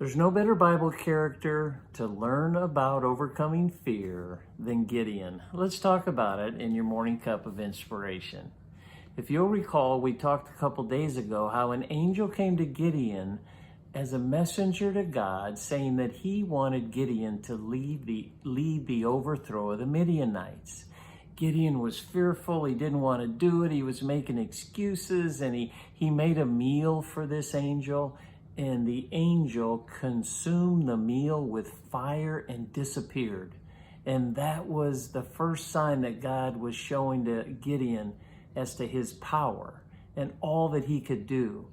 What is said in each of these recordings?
There's no better Bible character to learn about overcoming fear than Gideon. Let's talk about it in your morning cup of inspiration. If you'll recall, we talked a couple days ago how an angel came to Gideon as a messenger to God, saying that he wanted Gideon to lead the overthrow of the Midianites. Gideon was fearful. He didn't want to do it. He was making excuses, and he made a meal for this angel, and the angel consumed the meal with fire and disappeared. And that was the first sign that God was showing to Gideon as to his power and all that he could do.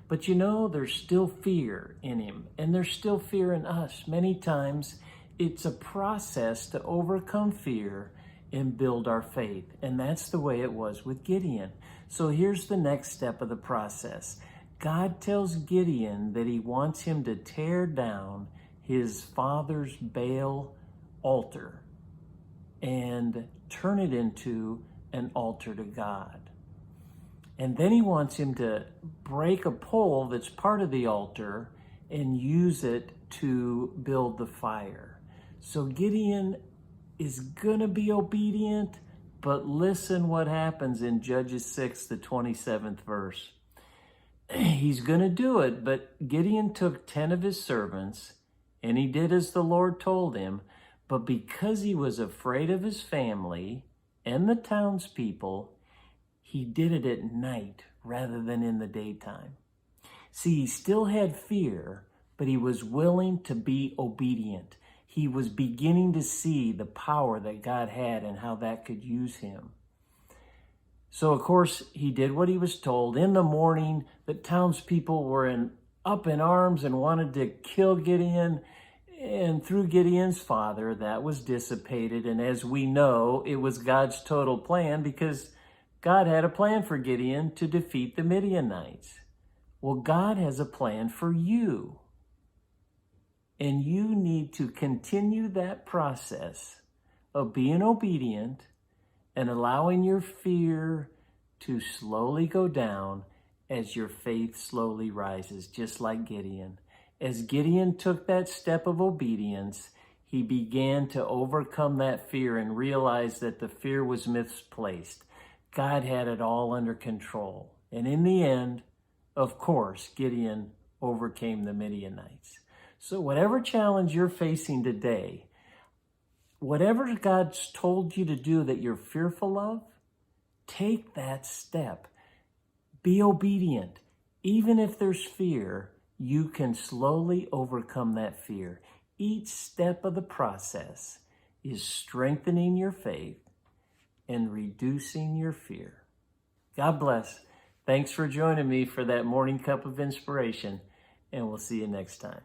But you know, there's still fear in him, and there's still fear in us. Many times it's a process to overcome fear and build our faith. And that's the way it was with Gideon. So here's the next step of the process. God tells Gideon that he wants him to tear down his father's Baal altar and turn it into an altar to God. And then he wants him to break a pole that's part of the altar and use it to build the fire. So Gideon is going to be obedient, but listen what happens in Judges 6, the 27th verse. He's going to do it, but Gideon took 10 of his servants, and he did as the Lord told him. But because he was afraid of his family and the townspeople, he did it at night rather than in the daytime. See, he still had fear, but he was willing to be obedient. He was beginning to see the power that God had and how that could use him. So, of course, he did what he was told. In the morning, the townspeople were up in arms and wanted to kill Gideon. And through Gideon's father, that was dissipated. And as we know, it was God's total plan, because God had a plan for Gideon to defeat the Midianites. Well, God has a plan for you. And you need to continue that process of being obedient and allowing your fear to slowly go down as your faith slowly rises, just like Gideon. As Gideon took that step of obedience, he began to overcome that fear and realize that the fear was misplaced. God had it all under control. And in the end, of course, Gideon overcame the Midianites. So whatever challenge you're facing today, whatever God's told you to do that you're fearful of, take that step. Be obedient. Even if there's fear, you can slowly overcome that fear. Each step of the process is strengthening your faith and reducing your fear. God bless. Thanks for joining me for that morning cup of inspiration, and we'll see you next time.